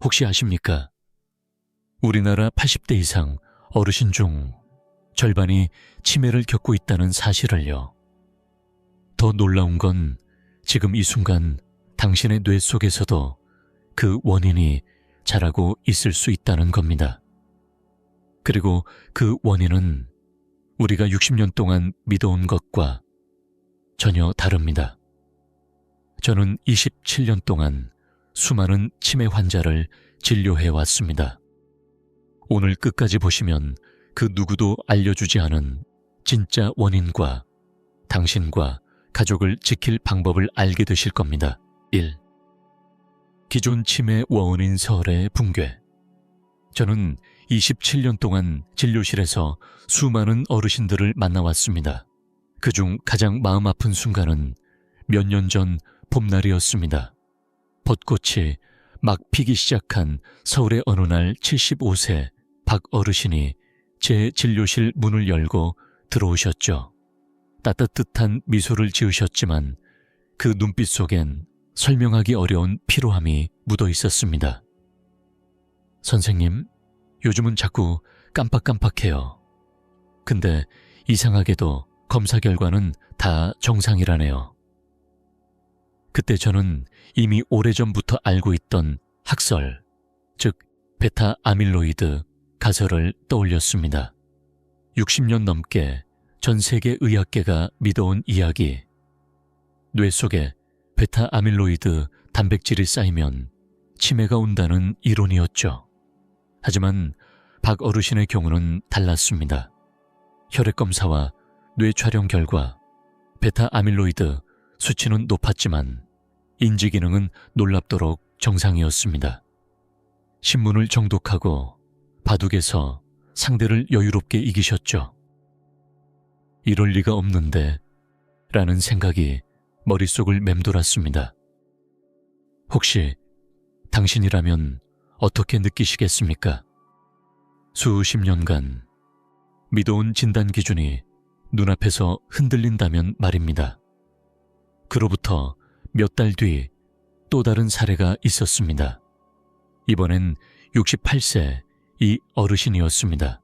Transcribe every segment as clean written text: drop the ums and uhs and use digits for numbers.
혹시 아십니까? 우리나라 80대 이상 어르신 중 절반이 치매를 겪고 있다는 사실을요. 더 놀라운 건 지금 이 순간 당신의 뇌 속에서도 그 원인이 자라고 있을 수 있다는 겁니다. 그리고 그 원인은 우리가 60년 동안 믿어온 것과 전혀 다릅니다. 저는 27년 동안 수많은 치매 환자를 진료해 왔습니다. 오늘 끝까지 보시면 그 누구도 알려주지 않은 진짜 원인과 당신과 가족을 지킬 방법을 알게 되실 겁니다. 1. 기존 치매 원인 설의 붕괴. 저는 27년 동안 진료실에서 수많은 어르신들을 만나왔습니다. 그중 가장 마음 아픈 순간은 몇 년 전 봄날이었습니다. 벚꽃이 막 피기 시작한 서울의 어느 날 75세 박 어르신이 제 진료실 문을 열고 들어오셨죠. 따뜻한 미소를 지으셨지만 그 눈빛 속엔 설명하기 어려운 피로함이 묻어 있었습니다. 선생님, 요즘은 자꾸 깜빡깜빡해요. 근데 이상하게도 검사 결과는 다 정상이라네요. 그때 저는 이미 오래전부터 알고 있던 학설, 즉 베타 아밀로이드 가설을 떠올렸습니다. 60년 넘게 전 세계 의학계가 믿어온 이야기. 뇌 속에 베타 아밀로이드 단백질이 쌓이면 치매가 온다는 이론이었죠. 하지만 박 어르신의 경우는 달랐습니다. 혈액 검사와 뇌 촬영 결과 베타 아밀로이드 수치는 높았지만 인지 기능은 놀랍도록 정상이었습니다. 신문을 정독하고 바둑에서 상대를 여유롭게 이기셨죠. 이럴 리가 없는데 라는 생각이 머릿속을 맴돌았습니다. 혹시 당신이라면 어떻게 느끼시겠습니까? 수십 년간 믿어온 진단 기준이 눈앞에서 흔들린다면 말입니다. 그로부터 몇 달 뒤 또 다른 사례가 있었습니다. 이번엔 68세 이 어르신이었습니다.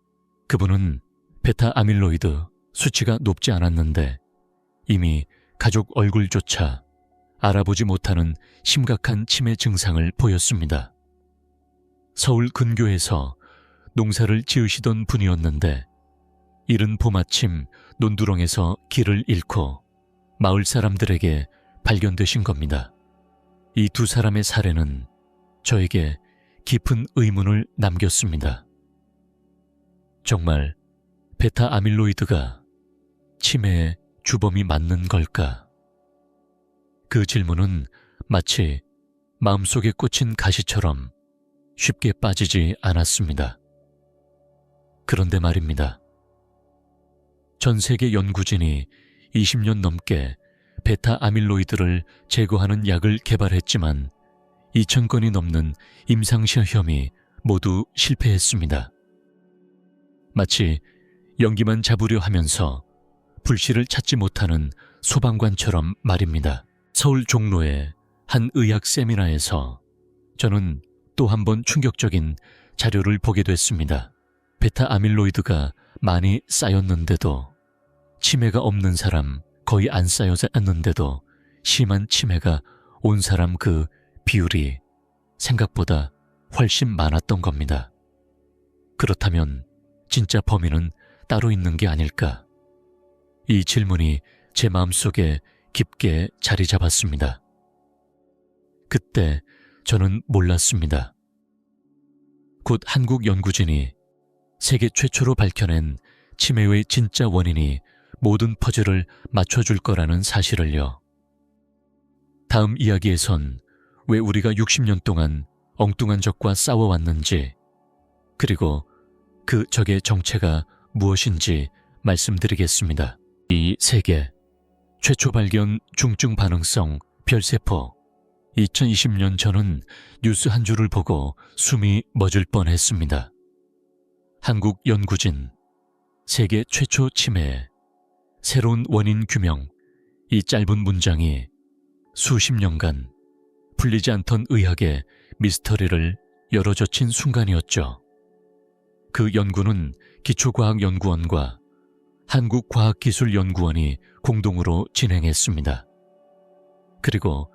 그분은 베타 아밀로이드 수치가 높지 않았는데 이미 가족 얼굴조차 알아보지 못하는 심각한 치매 증상을 보였습니다. 서울 근교에서 농사를 지으시던 분이었는데 이른 봄 아침 논두렁에서 길을 잃고 마을 사람들에게 발견되신 겁니다. 이 두 사람의 사례는 저에게 깊은 의문을 남겼습니다. 정말 베타 아밀로이드가 치매의 주범이 맞는 걸까? 그 질문은 마치 마음속에 꽂힌 가시처럼 쉽게 빠지지 않았습니다. 그런데 말입니다. 전 세계 연구진이 20년 넘게 베타 아밀로이드를 제거하는 약을 개발했지만 2,000건이 넘는 임상시험이 모두 실패했습니다. 마치 연기만 잡으려 하면서 불씨를 찾지 못하는 소방관처럼 말입니다. 서울 종로의 한 의학 세미나에서 저는 또 한 번 충격적인 자료를 보게 됐습니다. 베타 아밀로이드가 많이 쌓였는데도 치매가 없는 사람 거의 안 쌓여지 않는데도 심한 치매가 온 사람 그 비율이 생각보다 훨씬 많았던 겁니다. 그렇다면 진짜 범인은 따로 있는 게 아닐까? 이 질문이 제 마음속에 깊게 자리 잡았습니다. 그때 저는 몰랐습니다. 곧 한국 연구진이 세계 최초로 밝혀낸 치매의 진짜 원인이 모든 퍼즐을 맞춰줄 거라는 사실을요. 다음 이야기에선 왜 우리가 60년 동안 엉뚱한 적과 싸워왔는지, 그리고 그 적의 정체가 무엇인지 말씀드리겠습니다. 이 세계 최초 발견 중증 반응성 별세포. 2020년 저는 뉴스 한 줄을 보고 숨이 멎을 뻔했습니다. 한국 연구진, 세계 최초 치매, 새로운 원인 규명. 이 짧은 문장이 수십 년간 풀리지 않던 의학의 미스터리를 열어젖힌 순간이었죠. 그 연구는 기초과학연구원과 한국과학기술연구원이 공동으로 진행했습니다. 그리고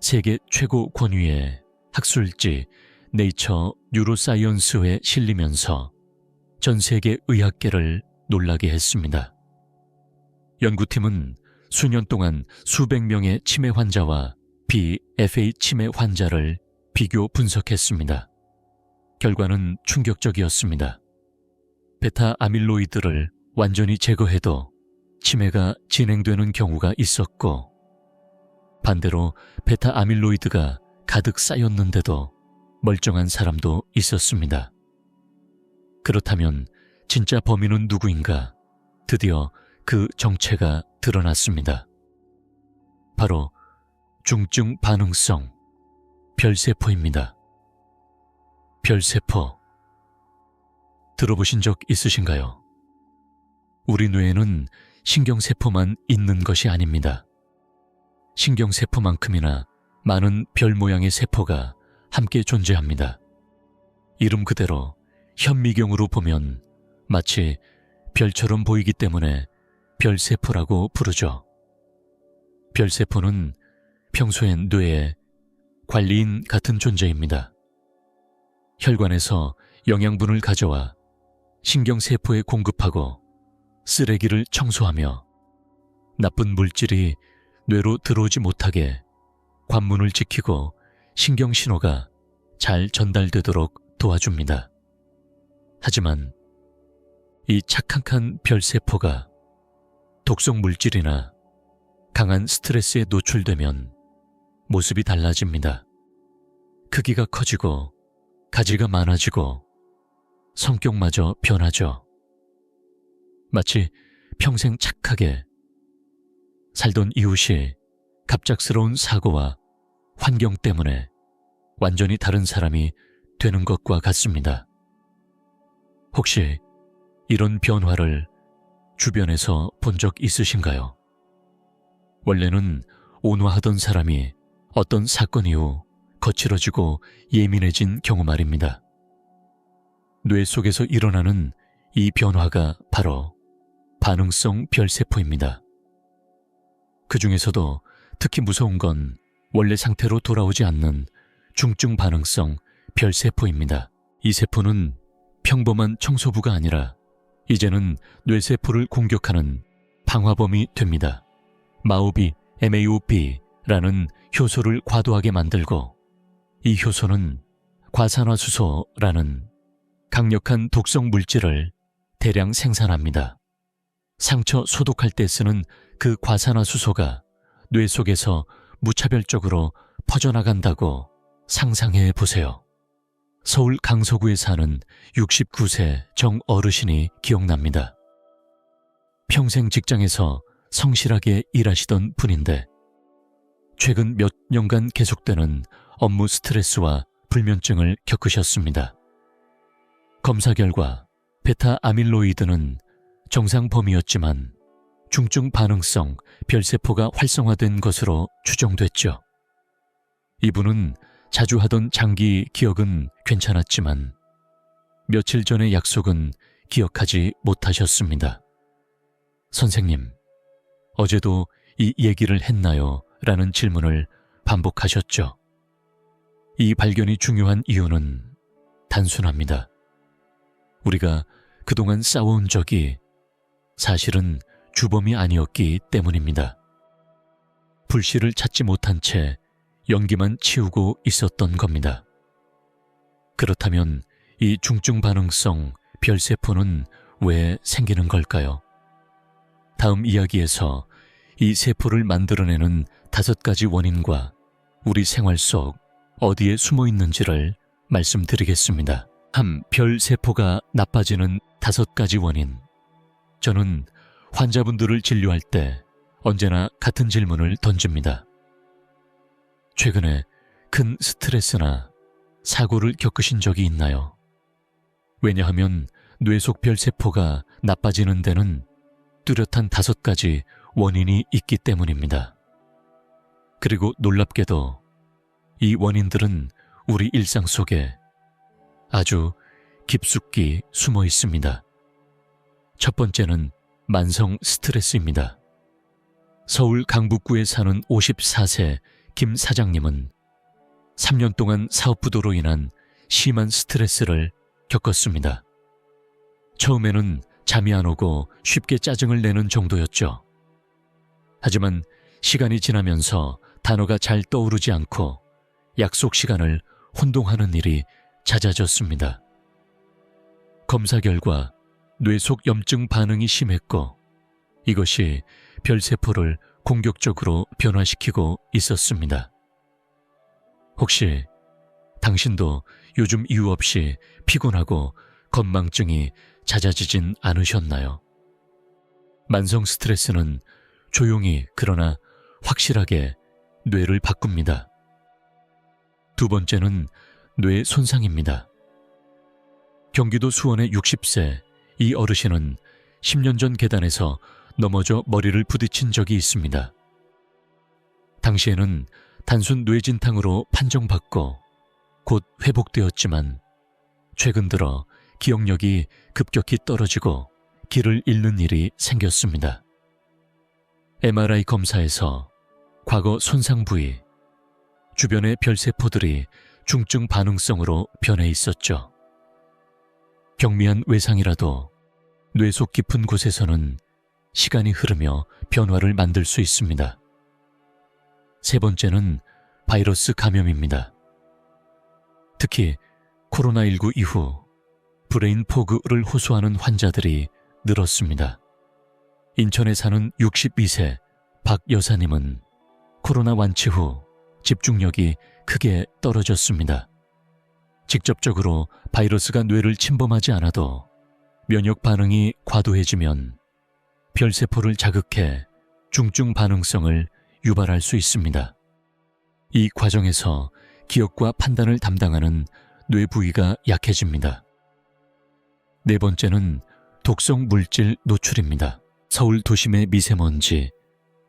세계 최고 권위의 학술지 네이처 뉴로사이언스에 실리면서 전 세계 의학계를 놀라게 했습니다. 연구팀은 수년 동안 수백 명의 치매 환자와 BFA 치매 환자를 비교 분석했습니다. 결과는 충격적이었습니다. 베타 아밀로이드를 완전히 제거해도 치매가 진행되는 경우가 있었고, 반대로 베타 아밀로이드가 가득 쌓였는데도 멀쩡한 사람도 있었습니다. 그렇다면 진짜 범인은 누구인가? 드디어 그 정체가 드러났습니다. 바로 중증 반응성 별세포입니다. 별세포. 들어보신 적 있으신가요? 우리 뇌에는 신경세포만 있는 것이 아닙니다. 신경세포만큼이나 많은 별 모양의 세포가 함께 존재합니다. 이름 그대로 현미경으로 보면 마치 별처럼 보이기 때문에 별세포라고 부르죠. 별세포는 평소엔 뇌의 관리인 같은 존재입니다. 혈관에서 영양분을 가져와 신경세포에 공급하고 쓰레기를 청소하며 나쁜 물질이 뇌로 들어오지 못하게 관문을 지키고 신경신호가 잘 전달되도록 도와줍니다. 하지만 이 착한 별세포가 독성 물질이나 강한 스트레스에 노출되면 모습이 달라집니다. 크기가 커지고 가지가 많아지고 성격마저 변하죠. 마치 평생 착하게 살던 이웃이 갑작스러운 사고와 환경 때문에 완전히 다른 사람이 되는 것과 같습니다. 혹시 이런 변화를 주변에서 본 적 있으신가요? 원래는 온화하던 사람이 어떤 사건 이후 거칠어지고 예민해진 경우 말입니다. 뇌 속에서 일어나는 이 변화가 바로 반응성 별세포입니다. 그 중에서도 특히 무서운 건 원래 상태로 돌아오지 않는 중증 반응성 별세포입니다. 이 세포는 평범한 청소부가 아니라 이제는 뇌세포를 공격하는 방화범이 됩니다. MAOB라는 효소를 과도하게 만들고, 이 효소는 과산화수소라는 강력한 독성 물질을 대량 생산합니다. 상처 소독할 때 쓰는 그 과산화수소가 뇌 속에서 무차별적으로 퍼져나간다고 상상해 보세요. 서울 강서구에 사는 69세 정 어르신이 기억납니다. 평생 직장에서 성실하게 일하시던 분인데 최근 몇 년간 계속되는 업무 스트레스와 불면증을 겪으셨습니다. 검사 결과 베타 아밀로이드는 정상 범위였지만 중증 반응성 별세포가 활성화된 것으로 추정됐죠. 이분은 자주 하던 장기 기억은 괜찮았지만 며칠 전의 약속은 기억하지 못하셨습니다. 선생님, 어제도 이 얘기를 했나요? 라는 질문을 반복하셨죠. 이 발견이 중요한 이유는 단순합니다. 우리가 그동안 싸워온 적이 사실은 주범이 아니었기 때문입니다. 불씨를 찾지 못한 채 연기만 치우고 있었던 겁니다. 그렇다면 이 중증 반응성 별세포는 왜 생기는 걸까요? 다음 이야기에서 이 세포를 만들어내는 5가지 원인과 우리 생활 속 어디에 숨어 있는지를 말씀드리겠습니다. 별세포가 나빠지는 5가지 원인. 저는 환자분들을 진료할 때 언제나 같은 질문을 던집니다. 최근에 큰 스트레스나 사고를 겪으신 적이 있나요? 왜냐하면 뇌 속 별세포가 나빠지는 데는 뚜렷한 5가지 원인이 있기 때문입니다. 그리고 놀랍게도 이 원인들은 우리 일상 속에 아주 깊숙이 숨어 있습니다. 첫 번째는 만성 스트레스입니다. 서울 강북구에 사는 54세 김 사장님은 3년 동안 사업 부도로 인한 심한 스트레스를 겪었습니다. 처음에는 잠이 안 오고 쉽게 짜증을 내는 정도였죠. 하지만 시간이 지나면서 단어가 잘 떠오르지 않고 약속 시간을 혼동하는 일이 잦아졌습니다. 검사 결과 뇌속 염증 반응이 심했고 이것이 별세포를 공격적으로 변화시키고 있었습니다. 혹시 당신도 요즘 이유 없이 피곤하고 건망증이 잦아지진 않으셨나요? 만성 스트레스는 조용히 그러나 확실하게 뇌를 바꿉니다. 두 번째는 뇌 손상입니다. 경기도 수원의 60세 이 어르신은 10년 전 계단에서 넘어져 머리를 부딪힌 적이 있습니다. 당시에는 단순 뇌진탕으로 판정받고 곧 회복되었지만 최근 들어 기억력이 급격히 떨어지고 길을 잃는 일이 생겼습니다. MRI 검사에서 과거 손상 부위, 주변의 별세포들이 중증 반응성으로 변해 있었죠. 경미한 외상이라도 뇌 속 깊은 곳에서는 시간이 흐르며 변화를 만들 수 있습니다. 세 번째는 바이러스 감염입니다. 특히 코로나19 이후 브레인 포그를 호소하는 환자들이 늘었습니다. 인천에 사는 62세 박 여사님은 코로나 완치 후 집중력이 크게 떨어졌습니다. 직접적으로 바이러스가 뇌를 침범하지 않아도 면역 반응이 과도해지면 별세포를 자극해 중증 반응성을 유발할 수 있습니다. 이 과정에서 기억과 판단을 담당하는 뇌 부위가 약해집니다. 네 번째는 독성 물질 노출입니다. 서울 도심의 미세먼지,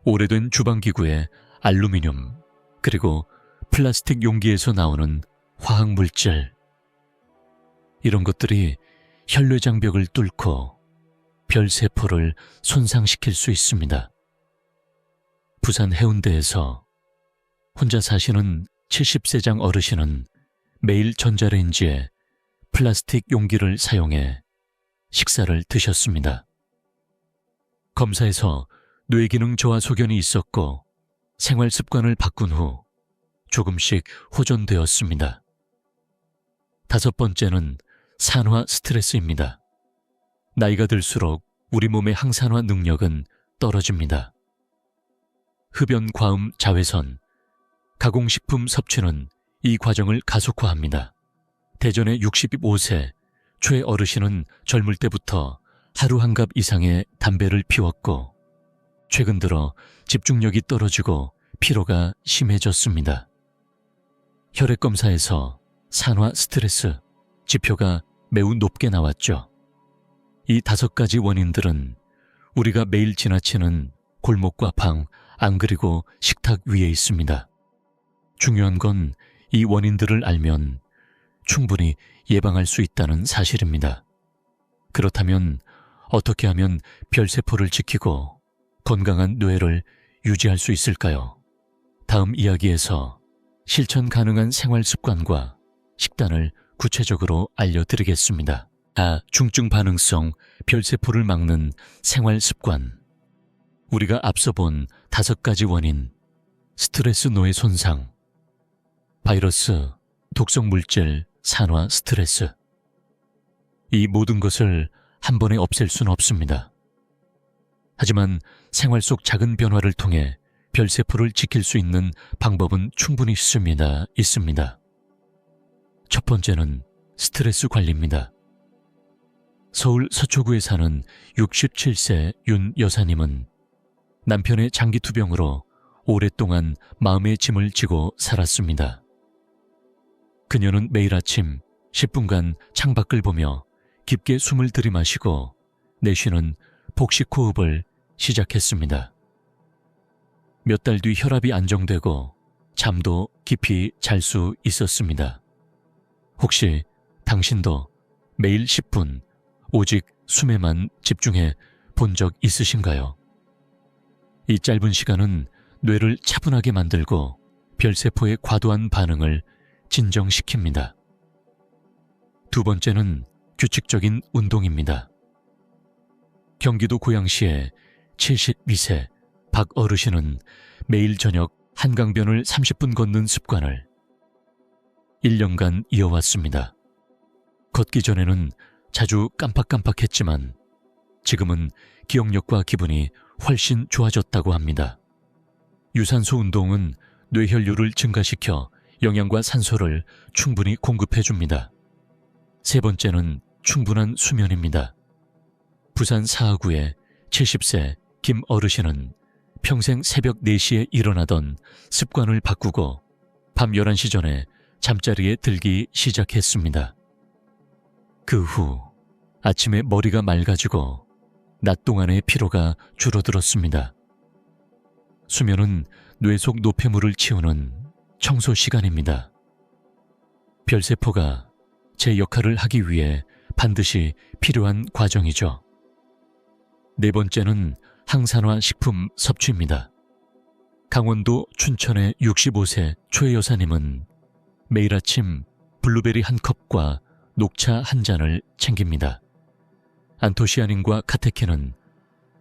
오래된 주방기구의 알루미늄, 그리고 플라스틱 용기에서 나오는 화학물질. 이런 것들이 혈뇌장벽을 뚫고 별세포를 손상시킬 수 있습니다. 부산 해운대에서 혼자 사시는 70세장 어르신은 매일 전자레인지에 플라스틱 용기를 사용해 식사를 드셨습니다. 검사에서 뇌기능 저하 소견이 있었고 생활 습관을 바꾼 후 조금씩 호전되었습니다. 다섯 번째는 산화 스트레스입니다. 나이가 들수록 우리 몸의 항산화 능력은 떨어집니다. 흡연 과음 자외선, 가공식품 섭취는 이 과정을 가속화합니다. 대전의 65세 최 어르신은 젊을 때부터 하루 한 갑 이상의 담배를 피웠고 최근 들어 집중력이 떨어지고 피로가 심해졌습니다. 혈액검사에서 산화 스트레스 지표가 매우 높게 나왔죠. 이 5가지 원인들은 우리가 매일 지나치는 골목과 방, 안 그리고 식탁 위에 있습니다. 중요한 건 이 원인들을 알면 충분히 예방할 수 있다는 사실입니다. 그렇다면 어떻게 하면 별세포를 지키고 건강한 뇌를 유지할 수 있을까요? 다음 이야기에서 실천 가능한 생활 습관과 식단을 구체적으로 알려드리겠습니다. 중증 반응성 별세포를 막는 생활 습관. 우리가 앞서 본 5가지 원인, 스트레스 노의 손상, 바이러스, 독성 물질, 산화 스트레스. 이 모든 것을 한 번에 없앨 수는 없습니다. 하지만 생활 속 작은 변화를 통해 별세포를 지킬 수 있는 방법은 충분히 있습니다. 첫 번째는 스트레스 관리입니다. 서울 서초구에 사는 67세 윤 여사님은 남편의 장기투병으로 오랫동안 마음의 짐을 지고 살았습니다. 그녀는 매일 아침 10분간 창밖을 보며 깊게 숨을 들이마시고 내쉬는 복식 호흡을 시작했습니다. 몇 달 뒤 혈압이 안정되고 잠도 깊이 잘 수 있었습니다. 혹시 당신도 매일 10분 오직 숨에만 집중해 본 적 있으신가요? 이 짧은 시간은 뇌를 차분하게 만들고 별세포의 과도한 반응을 진정시킵니다. 두 번째는 규칙적인 운동입니다. 경기도 고양시의 72세 박 어르신은 매일 저녁 한강변을 30분 걷는 습관을 1년간 이어왔습니다. 걷기 전에는 자주 깜빡깜빡했지만 지금은 기억력과 기분이 훨씬 좋아졌다고 합니다. 유산소 운동은 뇌혈류를 증가시켜 영양과 산소를 충분히 공급해줍니다. 세 번째는 충분한 수면입니다. 부산 사하구의 70세 김 어르신은 평생 새벽 4시에 일어나던 습관을 바꾸고 밤 11시 전에 잠자리에 들기 시작했습니다. 그 후 아침에 머리가 맑아지고 낮 동안의 피로가 줄어들었습니다. 수면은 뇌 속 노폐물을 치우는 청소 시간입니다. 별세포가 제 역할을 하기 위해 반드시 필요한 과정이죠. 네 번째는 항산화 식품 섭취입니다. 강원도 춘천의 65세 최 여사님은 매일 아침 블루베리 한 컵과 녹차 한 잔을 챙깁니다. 안토시아닌과 카테킨은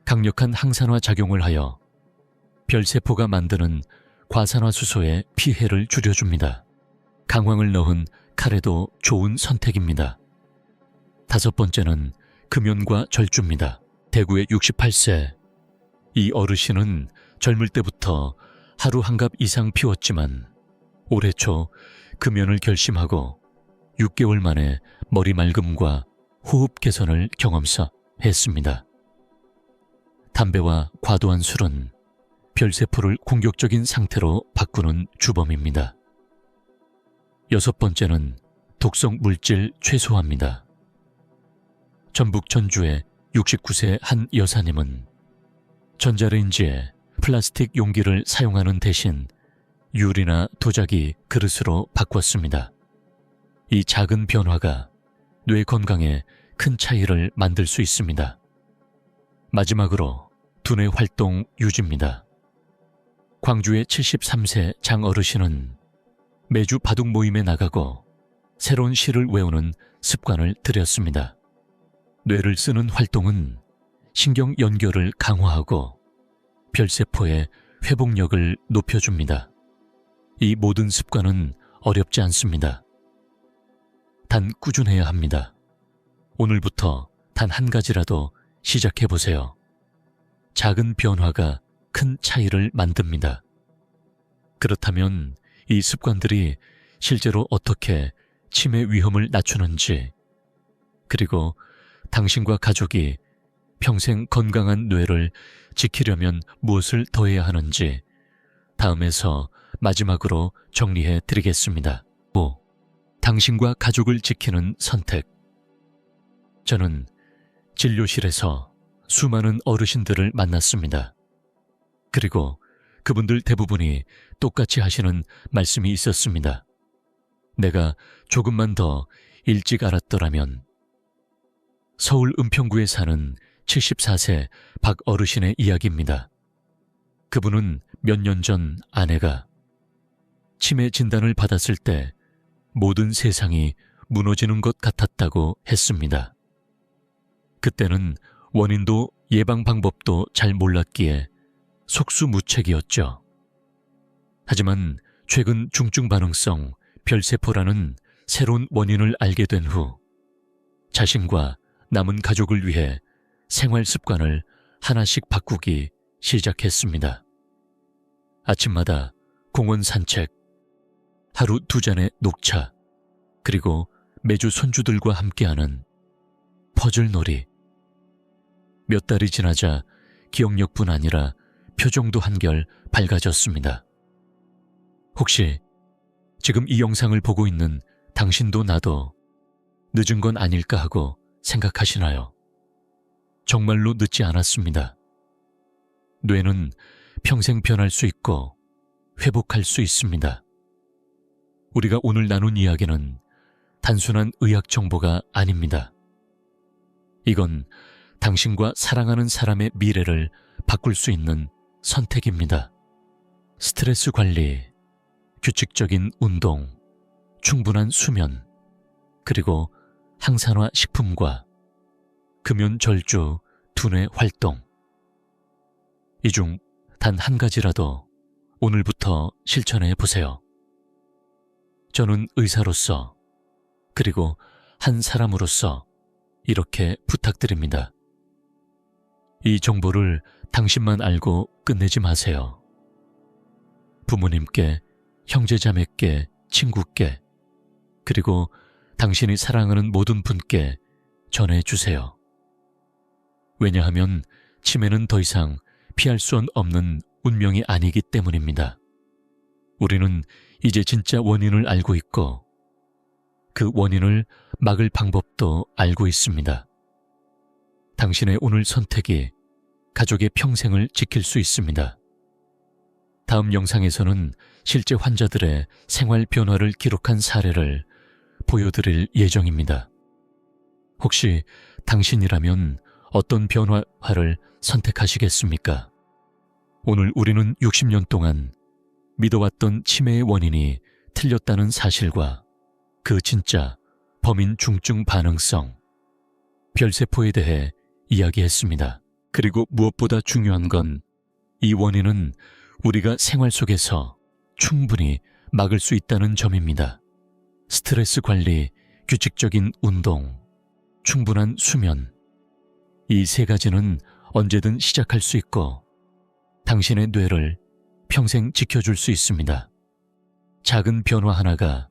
강력한 항산화 작용을 하여 별세포가 만드는 과산화수소의 피해를 줄여줍니다. 강황을 넣은 카레도 좋은 선택입니다. 다섯 번째는 금연과 절주입니다. 대구의 68세 이 어르신은 젊을 때부터 하루 한 갑 이상 피웠지만 올해 초 금연을 결심하고 6개월 만에 머리 맑음과 호흡 개선을 경험했습니다. 담배와 과도한 술은 별세포를 공격적인 상태로 바꾸는 주범입니다. 여섯 번째는 독성 물질 최소화입니다. 전북 전주의 69세 한 여사님은 전자레인지에 플라스틱 용기를 사용하는 대신 유리나 도자기 그릇으로 바꿨습니다. 이 작은 변화가 뇌 건강에 큰 차이를 만들 수 있습니다. 마지막으로 두뇌 활동 유지입니다. 광주의 73세 장 어르신은 매주 바둑 모임에 나가고 새로운 시를 외우는 습관을 들였습니다. 뇌를 쓰는 활동은 신경 연결을 강화하고 별세포의 회복력을 높여줍니다. 이 모든 습관은 어렵지 않습니다. 단 꾸준해야 합니다. 오늘부터 단 한 가지라도 시작해보세요. 작은 변화가 큰 차이를 만듭니다. 그렇다면 이 습관들이 실제로 어떻게 치매 위험을 낮추는지, 그리고 당신과 가족이 평생 건강한 뇌를 지키려면 무엇을 더해야 하는지 다음에서 마지막으로 정리해 드리겠습니다. 5. 당신과 가족을 지키는 선택. 저는 진료실에서 수많은 어르신들을 만났습니다. 그리고 그분들 대부분이 똑같이 하시는 말씀이 있었습니다. 내가 조금만 더 일찍 알았더라면. 서울 은평구에 사는 74세 박 어르신의 이야기입니다. 그분은 몇 년 전 아내가 치매 진단을 받았을 때 모든 세상이 무너지는 것 같았다고 했습니다. 그때는 원인도 예방 방법도 잘 몰랐기에 속수무책이었죠. 하지만 최근 중증 반응성 별세포라는 새로운 원인을 알게 된 후 자신과 남은 가족을 위해 생활 습관을 하나씩 바꾸기 시작했습니다. 아침마다 공원 산책, 하루 2잔의 녹차, 그리고 매주 손주들과 함께하는 퍼즐놀이. 몇 달이 지나자 기억력뿐 아니라 표정도 한결 밝아졌습니다. 혹시 지금 이 영상을 보고 있는 당신도 나도 늦은 건 아닐까 하고 생각하시나요? 정말로 늦지 않았습니다. 뇌는 평생 변할 수 있고 회복할 수 있습니다. 우리가 오늘 나눈 이야기는 단순한 의학 정보가 아닙니다. 이건 당신과 사랑하는 사람의 미래를 바꿀 수 있는 선택입니다. 스트레스 관리, 규칙적인 운동, 충분한 수면, 그리고 항산화 식품과 금연절주, 두뇌 활동. 이 중 단 한 가지라도 오늘부터 실천해 보세요. 저는 의사로서, 그리고 한 사람으로서 이렇게 부탁드립니다. 이 정보를 당신만 알고 끝내지 마세요. 부모님께, 형제자매께, 친구께, 그리고 당신이 사랑하는 모든 분께 전해주세요. 왜냐하면 치매는 더 이상 피할 수 없는 운명이 아니기 때문입니다. 우리는 이제 진짜 원인을 알고 있고 그 원인을 막을 방법도 알고 있습니다. 당신의 오늘 선택이 가족의 평생을 지킬 수 있습니다. 다음 영상에서는 실제 환자들의 생활 변화를 기록한 사례를 보여드릴 예정입니다. 혹시 당신이라면 어떤 변화를 선택하시겠습니까? 오늘 우리는 60년 동안 믿어왔던 치매의 원인이 틀렸다는 사실과 그 진짜 범인 중증 반응성, 별세포에 대해 이야기했습니다. 그리고 무엇보다 중요한 건 이 원인은 우리가 생활 속에서 충분히 막을 수 있다는 점입니다. 스트레스 관리, 규칙적인 운동, 충분한 수면. 이 세 가지는 언제든 시작할 수 있고 당신의 뇌를 평생 지켜줄 수 있습니다. 작은 변화 하나가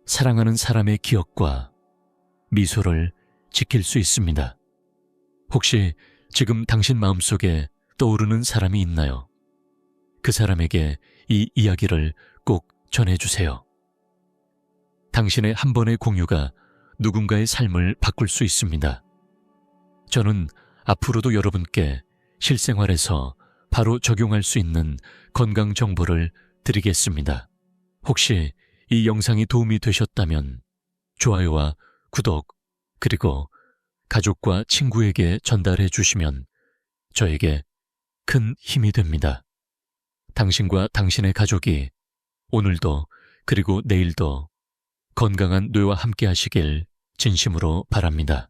사랑하는 사람의 기억과 미소를 지킬 수 있습니다. 혹시 지금 당신 마음속에 떠오르는 사람이 있나요? 그 사람에게 이 이야기를 꼭 전해주세요. 당신의 한 번의 공유가 누군가의 삶을 바꿀 수 있습니다. 저는 앞으로도 여러분께 실생활에서 바로 적용할 수 있는 건강 정보를 드리겠습니다. 혹시 이 영상이 도움이 되셨다면 좋아요와 구독, 그리고 가족과 친구에게 전달해 주시면 저에게 큰 힘이 됩니다. 당신과 당신의 가족이 오늘도 그리고 내일도 건강한 뇌와 함께 하시길 진심으로 바랍니다.